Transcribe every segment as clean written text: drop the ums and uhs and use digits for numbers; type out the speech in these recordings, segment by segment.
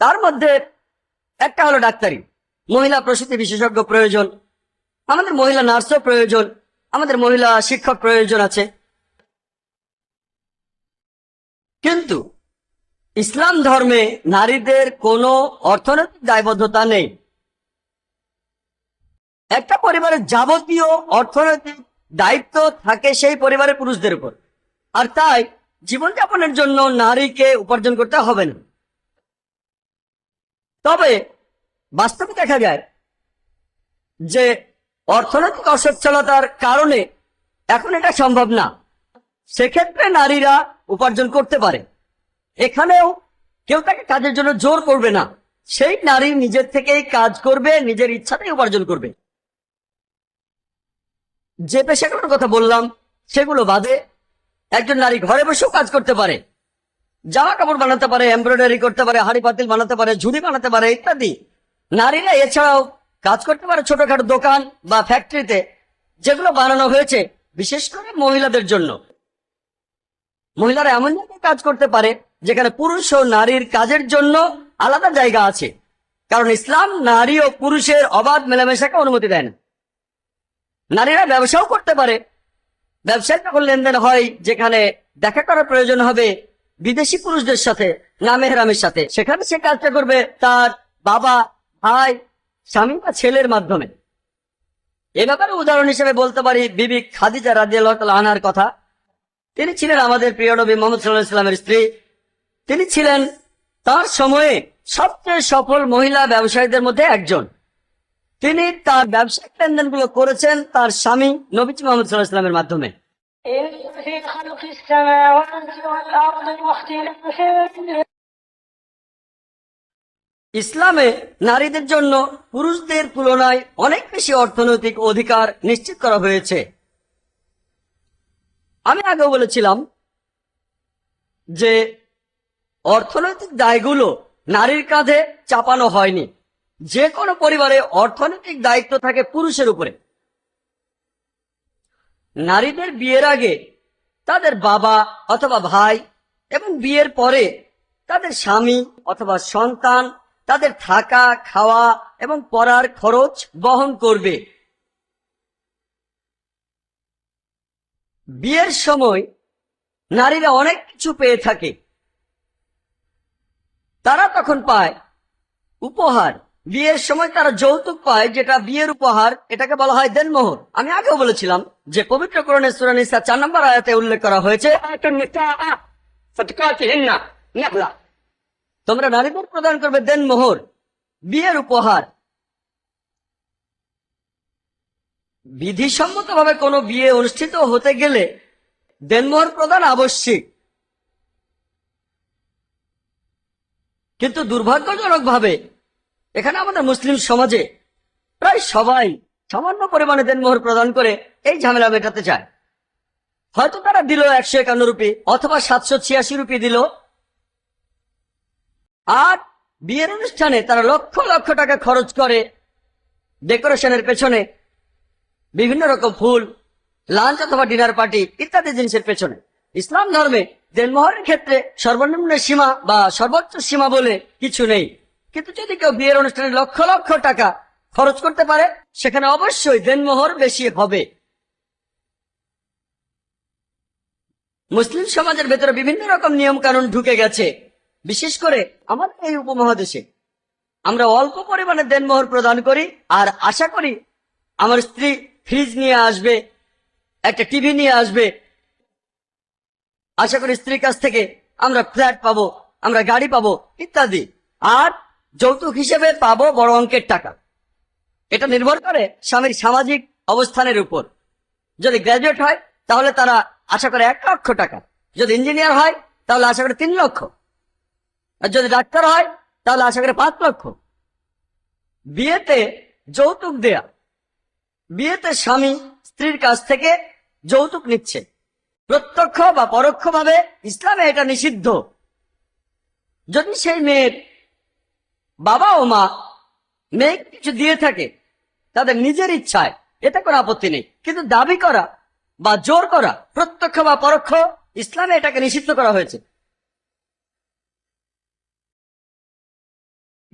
তার মধ্যে একটা হলো ডাক্তারি, মহিলা প্রসূতি বিশেষজ্ঞ প্রয়োজন, আমাদের মহিলা নার্সও প্রয়োজন, আমাদের মহিলা শিক্ষক প্রয়োজন আছে। কিন্তু ইসলাম ধর্মে নারীদের কোনো অর্থনৈতিক দায়বদ্ধতা নেই। একটা পরিবারের যাবতীয় অর্থনৈতিক দায়িত্ব থাকে সেই পরিবারের পুরুষদের উপর, আর তাই জীবনযাপনের জন্য নারীকে উপার্জন করতে হবে না। তবে বাস্তবে দেখা যায় যে অর্থনৈতিক অসচ্ছলতার কারণে এখন এটা সম্ভব না। সেক্ষেত্রে নারীরা উপার্জন করতে পারে, এখানেও কেউ তাকে কাজের জন্য জোর করবে না। সেই নারী নিজের থেকেই কাজ করবে, নিজের ইচ্ছাতেই উপার্জন করবে। যে পেশাগুলোর কথা বললাম সেগুলো বাদে একজন নারী ঘরে বসেও কাজ করতে পারে, জামা কাপড় বানাতে পারে, এমব্রয়ডারি করতে পারে, হাড়ি পাতিল বানাতে পারে, ঝুড়ি বানাতে পারে ইত্যাদি। নারীরা এছাড়াও কাজ করতে পারে ছোটখাটো দোকান বা ফ্যাক্টরিতে, যেগুলো বানানো হয়েছে বিশেষ করে মহিলাদের জন্য। মহিলারা এমন জায়গায় কাজ করতে পারে যেখানে পুরুষ ও নারীর কাজের জন্য আলাদা জায়গা আছে, কারণ ইসলাম নারী ও পুরুষের অবাধ মেলামেশাকে অনুমতি দেয় না। নারীরা ব্যবসাও করতে পারে, ব্যবসায় যখন লেনদেন হয় যেখানে দেখা করার প্রয়োজন হবে বিদেশি পুরুষদের সাথে, না মেহরামের সাথে, সেখানে সে কাজটা করবে তার বাবা, ভাই, স্বামী বা ছেলের মাধ্যমে। এ ব্যাপারে উদাহরণ হিসেবে বলতে পারি বিবি খাদিজা রাদিয়াল্লাহু তাআলা আনহার কথা। তিনি ছিলেন আমাদের প্রিয় নবী মুহাম্মদ সাল্লাল্লাহু আলাইহি ওয়াসাল্লামের স্ত্রী। তিনি ছিলেন তার সময়ে সবচেয়ে সফল মহিলা ব্যবসায়ীদের মধ্যে একজন। তিনি তার ব্যবসায়িক লেনদেনগুলো করেছেন তার স্বামী নবী মুহাম্মদ সাল্লাল্লাহু আলাইহি ওয়াসাল্লামের মাধ্যমে। ইসলামে নারীদের জন্য পুরুষদের তুলনায় অনেক বেশি অর্থনৈতিক অধিকার নিশ্চিত করা হয়েছে। আমি আগেও বলেছিলাম যে অর্থনৈতিক দায়গুলো নারীর কাঁধে চাপানো হয়নি। যে কোনো পরিবারে অর্থনৈতিক দায়িত্ব থাকে পুরুষের উপরে। নারীদের বিয়ের আগে তাদের বাবা অথবা ভাই, এবং বিয়ের পরে তাদের স্বামী অথবা সন্তান তাদের থাকা, খাওয়া এবং পড়ার খরচ বহন করবে। বিয়ের সময় নারীরা অনেক কিছু পেয়ে থাকে। তারা তখন পায় উপহার। বিয়ের সময় তারা যৌতুক পায়, যেটা বিয়ের উপহার, এটাকে বলা হয় দেনমোহর। আমি আগেও বলেছিলাম যে পবিত্র কোরআনে সূরা নিসা 4 নম্বর আয়াতে উল্লেখ করা হয়েছে, তোমরা নারীদের প্রদান করবে দেনমোহর, বিয়ের উপহার। বিধিসম্মতভাবে কোনো বিয়ে অনুষ্ঠিত হতে গেলে দেনমোহর প্রদান আবশ্যিক। কিন্তু দুর্ভাগ্যজনকভাবে এখানে আমাদের মুসলিম সমাজে প্রায় সবাই সামান্য পরিমাণে দেনমোহর প্রদান করে এই ঝামেলা মেটাতে চায়। হয়তো তারা দিল 151 রুপি অথবা 786 রুপি দিল, আর বিয়ের অনুষ্ঠানে তারা লক্ষ লক্ষ টাকা খরচ করে ডেকোরেশনের পেছনে, বিভিন্ন রকম ফুল, লাঞ্চ অথবা ডিনার পার্টি ইত্যাদি জিনিসের পেছনে। ইসলাম ধর্মে দেনমোহরের ক্ষেত্রে সর্বনিম্ন সীমা বা সর্বোচ্চ সীমা বলে কিছু নেই। কিন্তু যদি কেউ বিয়ের অনুষ্ঠানে লক্ষ লক্ষ টাকা খরচ করতে পারে, সেখানে অবশ্যই দেনমোহর বেশি হবে। মুসলিম সমাজের ভেতরে বিভিন্ন রকম নিয়ম কানুন ঢুকে গেছে, বিশেষ করে আমাদের এই উপমহাদেশে। আমরা অল্প পরিমাণে দেনমোহর প্রদান করি আর আশা করি আমার স্ত্রী ফ্রিজ নিয়ে আসবে, একটা টিভি নিয়ে আসবে, আশা করি স্ত্রীর কাছ থেকে আমরা ফ্ল্যাট পাবো, আমরা গাড়ি পাবো ইত্যাদি। আর যৌতুক হিসেবে পাবো বড় অঙ্কের টাকা। এটা নির্ভর করে স্বামীর সামাজিক অবস্থানের উপর। যদি গ্রাজুয়েট হয় তাহলে তারা আশা করে 1 লক্ষ টাকা, যদি ইঞ্জিনিয়ার হয় তাহলে আশা করে 3 লক্ষ, আর যদি ডাক্তার হয় তাহলে আশা করে 5 লক্ষ। বিয়েতে যৌতুক দেয়া, বিয়েতে স্বামী স্ত্রীর কাছ থেকে যৌতুক নিচ্ছে, প্রত্যক্ষ বা পরোক্ষভাবে ইসলামে এটা নিষিদ্ধ। যদি সেই মেয়ের বাবা ও মা মেয়েকে কিছু দিয়ে থাকে তাদের নিজের ইচ্ছায়, এতে কোনো আপত্তি নেই। কিন্তু দাবি করা বা জোর করা, প্রত্যক্ষ বা পরোক্ষ, ইসলামে এটাকে নিষিদ্ধ করা হয়েছে।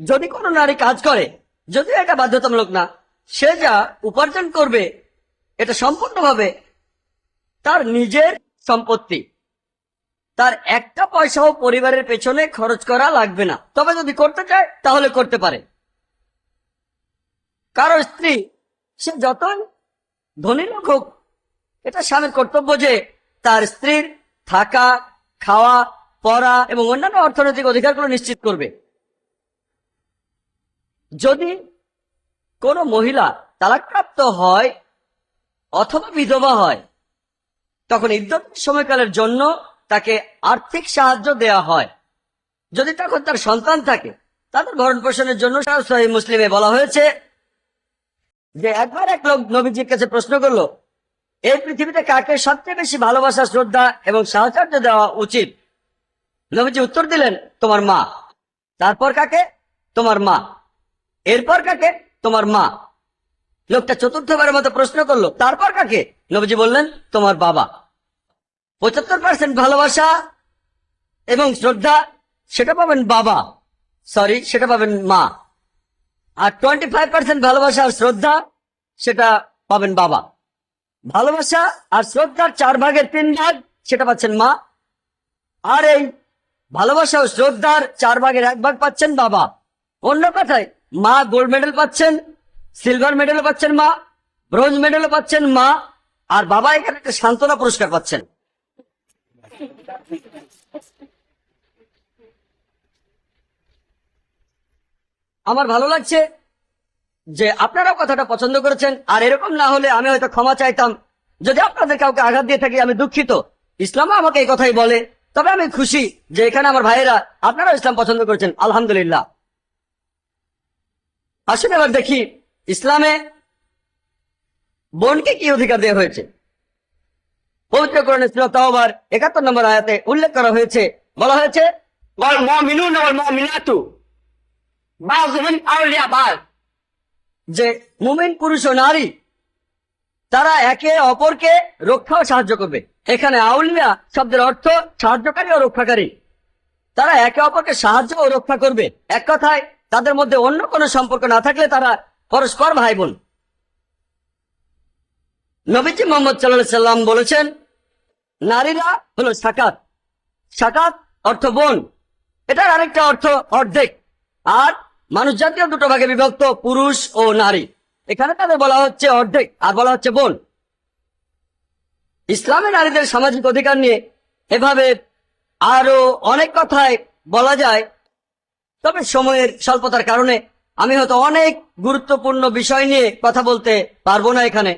যদি কোনো নারী কাজ করে, যদিও এটা বাধ্যতামূলক না, সে যা উপার্জন করবে এটা সম্পূর্ণভাবে তার নিজের সম্পত্তি, তার একটা পয়সাও পরিবারের পেছনে খরচ করা লাগবে না। তবে যদি করতে চায় তাহলে করতে পারে। কারো স্ত্রী সে যতই ধনী লোক হোক, এটা স্বামীর কর্তব্য যে তার স্ত্রীর থাকা, খাওয়া, পড়া এবং অন্যান্য অর্থনৈতিক অধিকারগুলো নিশ্চিত করবে। যদি কোনো মহিলা তালাকপ্রাপ্ত হয় অথবা বিধবা হয়, তখন ইদ্যত সময়কালের জন্য তাকে আর্থিক সাহায্য দেয়া হয়। যদি তখন তার সন্তান থাকে, তাদের ভরণ পোষণের জন্য সহিহ মুসলিমে বলা হয়েছে যে একবার এক লোক নবীজির কাছে প্রশ্ন করলো, এই পৃথিবীতে কাকে সবচেয়ে বেশি ভালোবাসা, শ্রদ্ধা এবং সাহচর্য দেওয়া উচিত? নবীজি উত্তর দিলেন, তোমার মা। তারপর কাকে? তোমার মা। এরপর কাকে? তোমার মা। লোকটা চতুর্থবারের মতো প্রশ্ন করলো, তারপর কাকে? নবীজি বললেন, তোমার বাবা। 75% ভালোবাসা এবং শ্রদ্ধা সেটা পাবেন বাবা, সেটা পাবেন মা। আর 25% ভালোবাসা আর শ্রদ্ধা সেটা পাবেন বাবা। ভালোবাসা আর শ্রদ্ধার 4 ভাগের 3 ভাগ সেটা পাচ্ছেন মা, আর এই ভালোবাসা ও শ্রদ্ধার 4 ভাগের 1 ভাগ পাচ্ছেন বাবা। অন্য কথায়, মা গোল্ড মেডেল পাচ্ছেন, সিলভার মেডেলও পাচ্ছেন মা, ব্রোঞ্জ মেডেলও পাচ্ছেন মা, আর বাবা এখানে একটা সান্ত্বনা পুরস্কার পাচ্ছেন। আমার ভালো লাগছে যে আপনারাও কথাটা পছন্দ করেছেন, আর এরকম না হলে আমি হয়তো ক্ষমা চাইতাম। যদি আপনাদের কাউকে আঘাত দিয়ে থাকি আমি দুঃখিত। ইসলামও আমাকে এই কথাই বলে। তবে আমি খুশি যে এখানে আমার ভাইয়েরা আপনারাও ইসলাম পছন্দ করেছেন, আলহামদুলিল্লাহ। আসুন এবার দেখি ইসলামে বোনকে কি অধিকার দেওয়া হয়েছে। পবিত্র কোরআনে সূরা তাওবার 71 নম্বর আয়াতে উল্লেখ করা হয়েছে, বলা হয়েছে, ওয়াল মুমিনুনা ওয়াল মুমিনাতু বাযুহুম আউলিয়া বায, যে মুমিন পুরুষ ও নারী তারা একে অপরকে রক্ষা ও সাহায্য করবে। এখানে আউলিয়া শব্দের অর্থ সাহায্যকারী ও রক্ষাকারী। তারা একে অপরকে সাহায্য ও রক্ষা করবে। এক কথায়, তাদের মধ্যে অন্য কোনো সম্পর্ক না থাকলে তারা পরস্পর ভাই বোন। নবীজি মুহাম্মদ সাল্লাল্লাহু আলাইহি সাল্লাম বলেছেন, নারীরা হলো সাকাত। সাকাত অর্থ বোন, এটার আরেকটা অর্থ অর্ধেক। আর মানুষ জাতীয় 2 ভাগে বিভক্ত, পুরুষ ও নারী। এখানে তাদের বলা হচ্ছে অর্ধেক আর বলা হচ্ছে বোন। ইসলামে নারীদের সামাজিক অধিকার নিয়ে এভাবে আরো অনেক কথাই বলা যায়, তবে সময়ের স্বল্পতার কারণে আমি হয়তো অনেক গুরুত্বপূর্ণ বিষয় নিয়ে কথা বলতে পারবো না এখানে,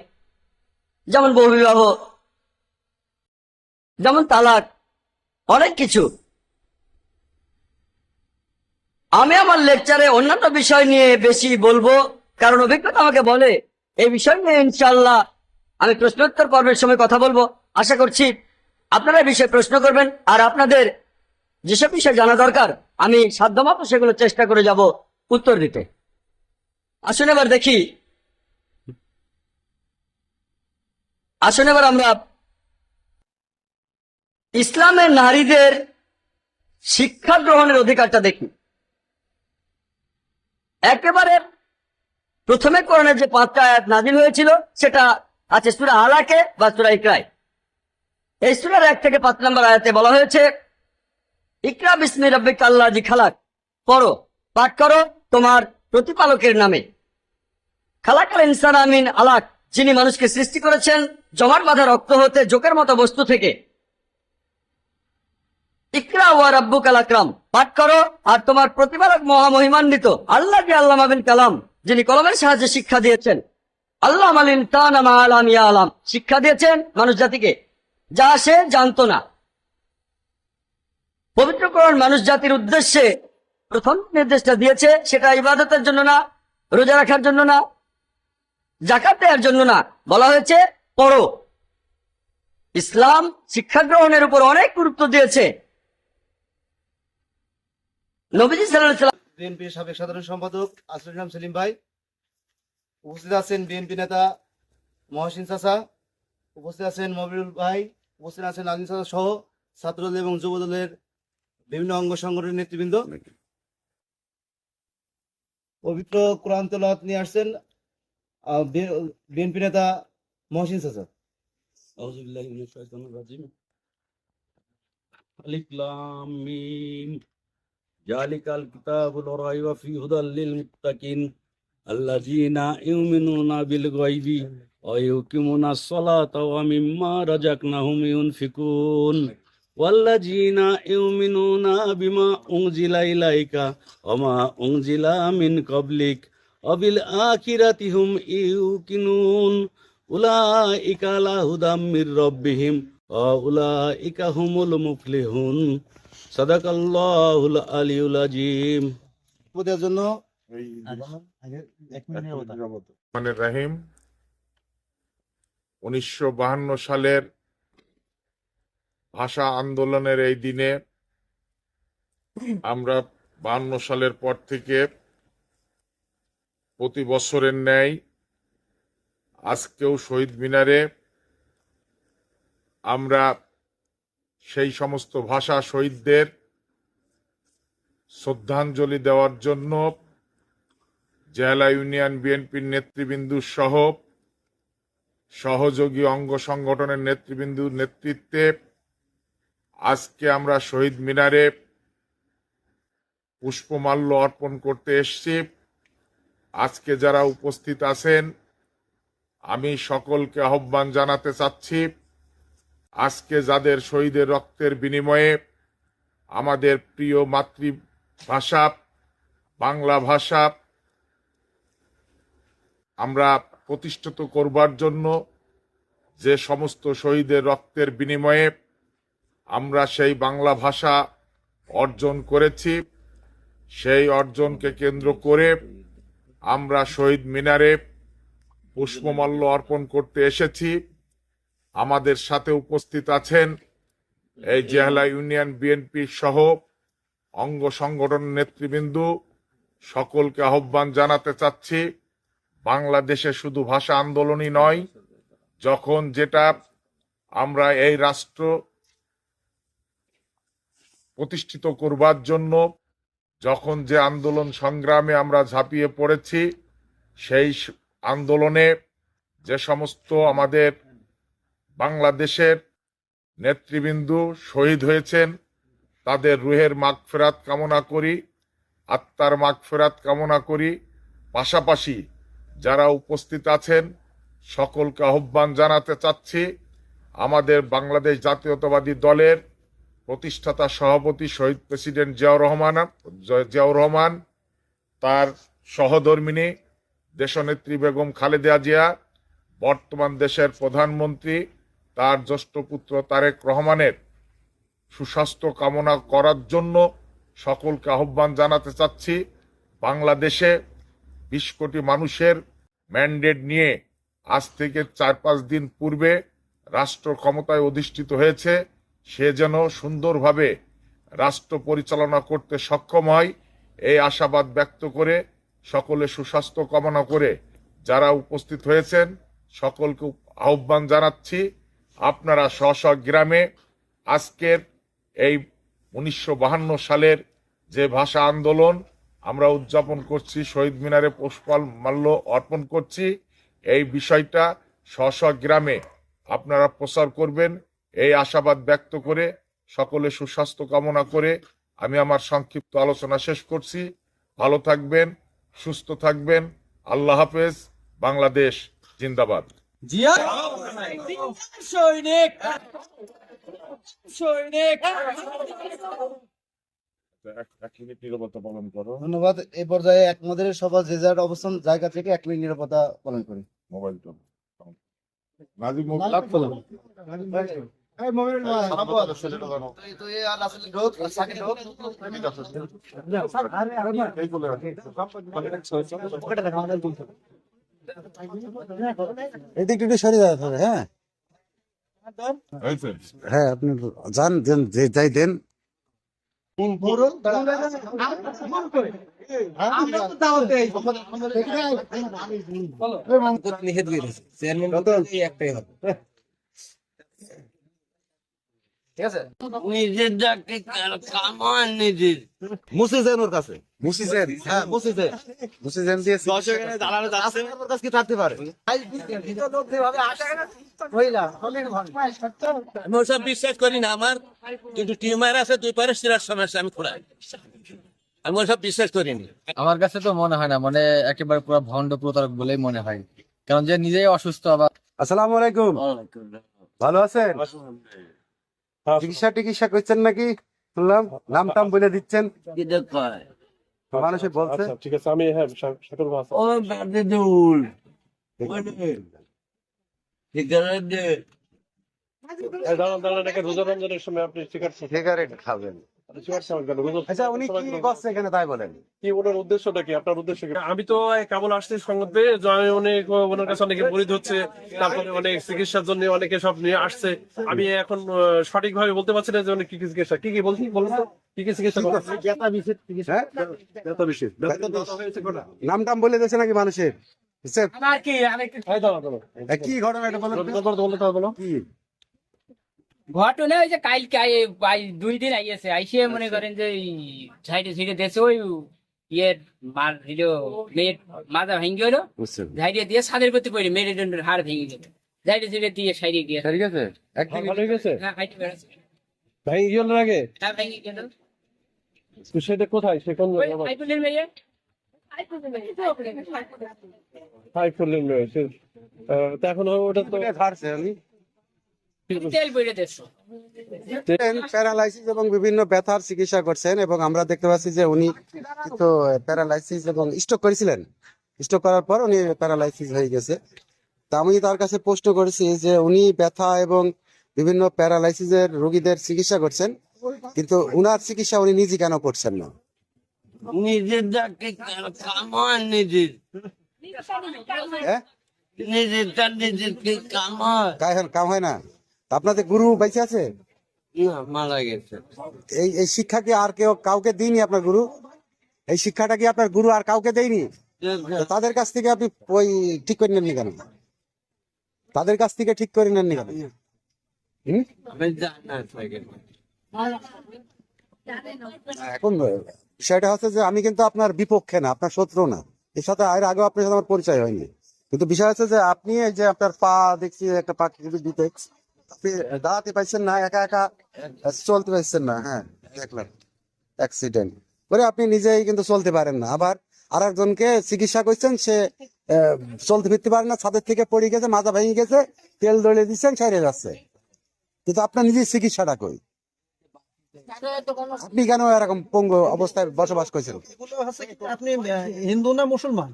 যেমন বহুবিবাহ, যেমন তালাক, অনেক কিছু। আমি আমার লেকচারে অন্যান্য বিষয় নিয়ে বেশি বলবো, কারণ অভিজ্ঞতা আমাকে বলে এই বিষয় নিয়ে ইনশাআল্লাহ আমি প্রশ্নোত্তর পর্বের সময় কথা বলবো। আশা করছি আপনারা এই বিষয়ে প্রশ্ন করবেন, আর আপনাদের যেসব বিষয় জানা দরকার আমি সাধ্যমতো সেগুলো চেষ্টা করে যাব উত্তর দিতে। আসুন এবার দেখি, আসুন এবার আমরা ইসলামের নারীদের শিক্ষা গ্রহণের অধিকারটা দেখি। একেবারে প্রথমে কোরআনের যে 5টা আয়াত নাজিল হয়েছিল সেটা আছে সূরা আলাকে বা সূরা ইকরায়। এই সূরার 1 থেকে 5 নম্বর আয়াতে বলা হয়েছে, ইকরা বিসমি রাব্বিকাল্লাযী খালাক, পড়ো, পাঠ করো তোমার প্রতিপালকের নামে। খালাকাল ইনসানা মিন আলাক, যিনি মানুষকে সৃষ্টি করেছেন জমাট বাঁধা রক্ত হতে, জোকের মতো বস্তু থেকে। ইকরা ওয়া রাব্বুকাল আকরাম, পাঠ করো আর তোমার প্রতিপালক মহামহিমান্বিত। আল্লাহকে আল্লামা বিল কালাম, যিনি কলমের সাহায্যে শিক্ষা দিয়েছেন। আল্লাহ আল ইনসানা মা লাম ইয়ালাম, শিক্ষা দিয়েছেন মানুষ জাতিকে যা সে জানতো না। পবিত্র কোরআন মানুষ জাতির উদ্দেশ্যে প্রথম নির্দেশটা দিয়েছে, সেটা ইবাদতের জন্য না, রোজা রাখার জন্য না, যাকাত দেওয়ার জন্য না। বলা হয়েছে পড়ো। ইসলাম শিক্ষা গ্রহণের উপর অনেক গুরুত্ব দিয়েছে। নবীজি সাল্লাল্লাহু আলাইহি ওয়াসাল্লাম, বিএনপির সাবেক সাধারণ সম্পাদক আসরুল ইসলাম সেলিম ভাই, উপস্থিত আছেন বিএনপি নেতা মহসিন চাচা, উপস্থিত আছেন মবিরুল ভাই, উপস্থিত আছেন নাজিম চাচা সহ ছাত্রদল এবং যুবদলের বিভিন্ন অঙ্গ সংগঠনের নেতৃবৃন্দ। পবিত্র কোরআন তেলাওয়াত নিয়ে আসছেন বিএনপি নেতা মহসিন চাচা। أعوذ بالله من الشيطان الرجيم ألف لام ميم ذلك الكتاب لا ريب فيه هدى للمتقين الذين يؤمنون بالغيب ويقيمون الصلاة ومما رزقناهم ينفقون والذين يؤمنون بما أنزل إليك وما أنزل من قبلك وبالآخرة هم يوقنون أولئك على هدى من ربهم وأولئك هم المفلحون صدق الله العلي العظيم দেওয়ার জন্য রহমানির রহিম 1952 সালের ভাষা আন্দোলনের এই দিনে আমরা 52 সালের পর থেকে প্রতি বছরের ন্যায় আজকেও শহীদ মিনারে আমরা সেই সমস্ত ভাষা শহীদদের শ্রদ্ধাঞ্জলি দেওয়ার জন্য জেলা ইউনিয়ন বিএনপির নেতৃবৃন্দ সহ সহযোগী অঙ্গ সংগঠনের নেতৃবৃন্দুর নেতৃত্বে আজকে আমরা শহীদ মিনারে পুষ্পমাল্য অর্পণ করতে এসেছি। আজকে যারা উপস্থিত আছেন আমি সকলকে আহ্বান জানাতে চাচ্ছি, আজকে যাদের শহীদের রক্তের বিনিময়ে আমাদের প্রিয় মাতৃভাষা বাংলা ভাষা আমরা প্রতিষ্ঠিত করবার জন্য যে সমস্ত শহীদের রক্তের বিনিময়ে আমরা সেই বাংলা ভাষা অর্জন করেছি, সেই অর্জনকে কেন্দ্র করে আমরা শহীদ মিনারে পুষ্পমাল্য অর্পণ করতে এসেছি। আমাদের সাথে উপস্থিত আছেন এই জেলা ইউনিয়ন বিএনপি সহ অঙ্গ সংগঠন নেতৃবৃন্দ। সকলকে আহ্বান জানাতে চাচ্ছি, বাংলাদেশে শুধু ভাষা আন্দোলনই নয়, যখন যেটা আমরা এই রাষ্ট্র প্রতিষ্ঠিত করবার জন্য যখন যে আন্দোলন সংগ্রামে আমরা ঝাঁপিয়ে পড়েছি, সেই আন্দোলনে যে সমস্ত আমাদের বাংলাদেশের নেতৃবৃন্দ শহীদ হয়েছেন তাদের রুহের মাগফিরাত কামনা করি, আত্মার মাগফিরাত কামনা করি। পাশাপাশি যারা উপস্থিত আছেন সকলকে আহ্বান জানাতে চাচ্ছি, আমাদের বাংলাদেশ জাতীয়তাবাদী দলের প্রতিষ্ঠাতা সভাপতি শহীদ প্রেসিডেন্ট জিয়াউর রহমান, তার সহধর্মিণী দেশনেত্রী বেগম খালেদা জিয়া, বর্তমান দেশের প্রধানমন্ত্রী তার জ্যেষ্ঠ পুত্র তারেক রহমানের সুস্বাস্থ্য কামনা করার জন্য সকলকে আহ্বান জানাতে চাচ্ছি। বাংলাদেশে 20 কোটি মানুষের ম্যান্ডেট নিয়ে আজ থেকে 4-5 দিন পূর্বে রাষ্ট্র ক্ষমতায় অধিষ্ঠিত হয়েছে, সে যেন সুন্দরভাবে রাষ্ট্র পরিচালনা করতে সক্ষম হয় এই আশাবাদ ব্যক্ত করে সকলে সুস্বাস্থ্য কামনা করে যারা উপস্থিত হয়েছেন সকলকে আহ্বান জানাচ্ছি, আপনারা স্ব স্ব গ্রামে আজকের এই 1952 সালের যে ভাষা আন্দোলন আমরা উদযাপন করছি, শহীদ মিনারে পুষ্পমাল্য অর্পণ করছি, এই বিষয়টা স্ব স্ব গ্রামে আপনারা প্রচার করবেন এই আশাবাদ ব্যক্ত করে সকলে সুস্বাস্থ্য কামনা করে আমি আমার সংক্ষিপ্ত আলোচনা শেষ করছি। ভালো থাকবেন, সুস্থ থাকবেন। আল্লাহ হাফেজ। বাংলাদেশ জিন্দাবাদ। জিয়া সৈনিক সৈনিক 1 মিনিট নীরবতা পালন করো। ধন্যবাদ। এই পর্যায়ে একমাদের সভা যে যার অবস্থান জায়গা থেকে 1 মিনিট নিরাপত্তা পালন করি। মোবাইলটা নাজিম এদিকে একটু সরে যাওয়া হবে। হ্যাঁ হ্যাঁ, আপনি যান, দেন যাই দেন। ঠিক আছে, নিজের ডাকে কামান নিজের মুছে যান ওর কাছে। মুসিজেন হ্যাঁ মুসিজে মুসিজেন দিয়ে আপনার কাছে কি থাকতে পারে আমি ওসব বিশ্বাস করি না। আমার কিন্তু টিউমার আছে, 2 পারে শিরার সমস্যা, আমি খোলাই। আমি ওসব বিশ্বাস করিনি। আমার কাছে তো মনে হয় না, মানে একেবারে পুরো ভণ্ড প্রতারক বলেই মনে হয়, কারণ যে নিজেই অসুস্থ আবার। আসসালামু আলাইকুম, ভালো আছেন? চিকিৎসা করছেন নাকি শুনলাম, নাম টাম বলে দিচ্ছেন, মানুষে বলছে। ঠিক আছে, আমি হ্যাঁ সকল ও বাদুল দাঁড়ান একটা রোজা রমজানের সময় আপনি সিগারেট খাবেন। আচ্ছা, উনি কি করছে এখানে তাই বলেন? কি ওনার উদ্দেশ্যটা কি, আপনার উদ্দেশ্য কি? আমি তো কেবল আসছি সঙ্গত পেয়ে, যে আমি অনেক ওনার কাছে অনেকে মরিদ হচ্ছে, তারপরে অনেক চিকিৎসার জন্য অনেকে সব নিয়ে আসছে। আমি এখন সঠিক ভাবে বলতে পারছি না যে অনেক কি কি চিকিৎসা, কি বলছি বলুন তো, কি চিকিৎসা করছে? হ্যাঁ? ব্যথা বিশেষ ব্যথা হয়েছে কোনটা? নাম টাম বলে দিয়েছে নাকি মানুষের? বুঝছেন? এই দাঁড়ান। কি ঘটনা এটা বলেন তো? বলো কি ঘটনা ওই যে কালকে 2 দিন আইয়েছে, আইসে মনে করেন যে সাইডে সাইডে দেশে ওই ইয়ের মার হইলো মেয়ের মাথা ভেঙে হলো, বুঝছেন? সাইডে দিয়ে ছাদের প্রতি পড়ে মেরুদণ্ডের হাড় ভেঙে গেল, সাইডে সাইডে দিয়ে সাইডে দিয়ে ঠিক আছে, একদিন ভালো হয়ে গেছে, হ্যাঁ হাইটে বেড়াচ্ছে, ভেঙে গেল আগে। হ্যাঁ ভেঙে গেল। তো সেটা কোথায়, সে কোন ওই আইপুলের মেয়ে হাই করলেন তা এখন ওটা তো ধারছে আমি তেল বইরে দেড়শো। প্যারালাইসিস এবং বিভিন্ন ব্যথার চিকিৎসা করছেন, এবং আমরা দেখতে পাচ্ছি যে উনি কিন্তু প্যারালাইসিস এবং স্ট্রোক করেছিলেন। স্ট্রোক করার পর উনি প্যারালাইসিস হয়ে গেছে। তা আমি তার কাছে প্রশ্ন করেছি যে উনি ব্যথা এবং বিভিন্ন প্যারালাইসিসের রোগীদের চিকিৎসা করছেন, কিন্তু উনার চিকিৎসা উনি নিজে কেন করছেন না? নিজের যাকে কামান, নিজের হ্যাঁ, নিজেরটা নিজেরকে কামান। কাম হয় না? তা আপনাদের গুরু বেঁচে আছে? না, মারা গেছে। এই শিক্ষা কি আর কাউকে দিইনি আপনার গুরু? এই শিক্ষাটা কি আপনার গুরু আর কাউকে দেয়নি? তো তাদের কাছ থেকে আপনি ওই ঠিক করে নেননি কেন? তাদের কাছ থেকে ঠিক করে নেননি কেন? হুম? আমি জানি না থাকে। এখন বিষয়টা হচ্ছে যে আমি কিন্তু আপনার বিপক্ষে না, আপনার শত্রু না। এর সাথে এর আগেও আপনার সাথে আমার পরিচয় হয়নি, কিন্তু বিষয় হচ্ছে যে আপনি এই যে আপনার পা দেখছি একটা পা কিন্তু দিতে আপনি দাঁড়াতে পারছেন না, একা একা চলতে পারছেন না। হ্যাঁ, দেখলাম অ্যাক্সিডেন্ট করে আপনি নিজেই কিন্তু চলতে পারেন না, আবার আর একজনকে চিকিৎসা করছেন, সে চলতে ফিরতে পারে না, ছাদের থেকে পড়ে গেছে, মাথা ভেঙে গেছে, তেল দড়িয়ে দিচ্ছেন, সেরে যাচ্ছে, কিন্তু আপনার নিজের চিকিৎসাটা কই? আপনি কেন এরকম পঙ্গু অবস্থায় বসবাস করছেন? আপনি হিন্দু না মুসলমান?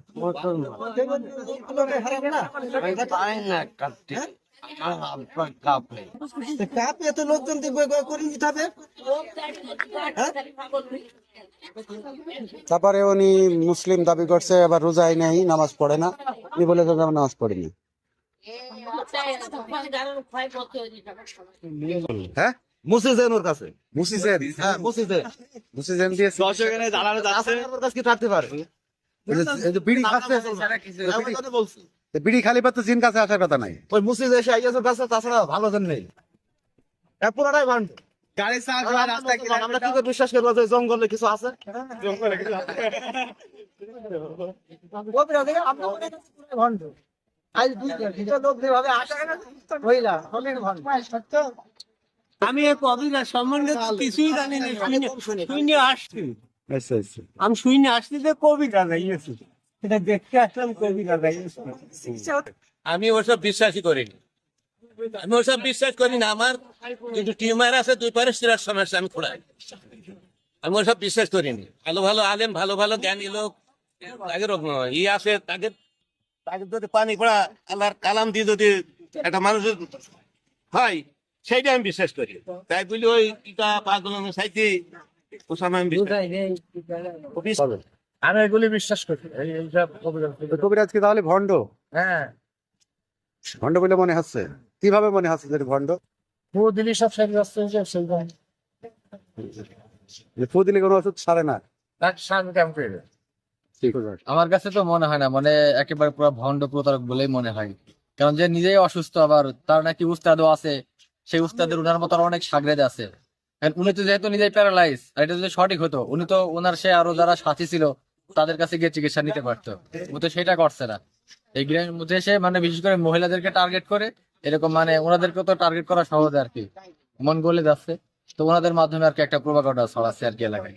পাই না কাটতে, আমার আপনার কাপে। কাপে এত লোকজন করে নিতে হবে। তারপরে উনি মুসলিম দাবি করছে, আবার রোজাই নেই, নামাজ পড়ে না। উনি বলে যে আমি নামাজ পড়িনি। হ্যাঁ, মুসিজেন ওর কাছে। মুসিজেন হ্যাঁ মুসিজে মুসিজেন দিয়ে আপনার কাছে কি থাকতে পারে? এই যে বিড়ি খাচ্ছে, আমি কথা বলছি। বিড়ি খালি পাতে জিন কাছে আসার কথা নাই। ওই মুসিজে এসে আইয়াছে কাছে, তাছাড়া ভালো জন নেই। পুরোটাই ভান্ড। আমরা কি করে বিশ্বাস করবো যে জঙ্গলে কিছু আছে? আমি এই কবিরা সম্বন্ধে কিছুই জানি না, শুনে আসছি। আচ্ছা আচ্ছা, আমি শুনে আসছি যে কবিতা গাইয়েছি, এটা দেখতে আসলাম কবিতা গাইয়েছি। আমি ওসব বিশ্বাসই করিনি। আমি ওসব বিশ্বাস করি না। আমার কিন্তু টিউমার আছে, 2 পারে শিরার সমস্যা, আমি খোলাই। আমি ওসব বিশ্বাস করিনি। ভালো ভালো আলেম, ভালো ভালো জ্ঞানী লোক, তাদের ই আছে, তাদের যদি পানি পড়া আল্লাহর কালাম দিয়ে যদি একটা মানুষের হয়, সেইটা আমি বিশ্বাস করি। তাই বলি ওই কিতা পাগল সাইতে ওসব আমি বিশ্বাস করি। আমি এগুলি বিশ্বাস করি। কবিরাজ কি তাহলে ভণ্ড? হ্যাঁ, ভণ্ড বলে মনে হচ্ছে? কিভাবে মনে হচ্ছে যে ভণ্ড? ফু দিলি সব সারি যাচ্ছে, ফু দিলে কোনো ওষুধ সারে না? ঠিক আছে। আমার কাছে তো মনে হয় না, মানে একেবারে পুরো ভণ্ড প্রতারক বলেই মনে হয়, কারণ যে নিজেই অসুস্থ আবার তার নাকি উস্তাদও আছে, সেই উস্তাদের উনার মতো আরো অনেক সাগরেদ আছে, And উনি তো যেহেতু নিজেই প্যারালাইজ, আর এটা যদি সঠিক হতো উনি তো ওনার সে আরো যারা সাথী ছিল তাদের কাছে গিয়ে চিকিৎসা নিতে পারতো, ও তো সেটা করছে না। এই গ্রামের মধ্যে এসে মানে বিশেষ করে মহিলাদেরকে টার্গেট করে এরকম মানে ওনাদেরকে তো টার্গেট করা সহজ আর কি, মন গলে যাচ্ছে, তো ওনাদের মাধ্যমে আর কি একটা প্রোপাগান্ডা ছড়াচ্ছে আর কি এলাকায়।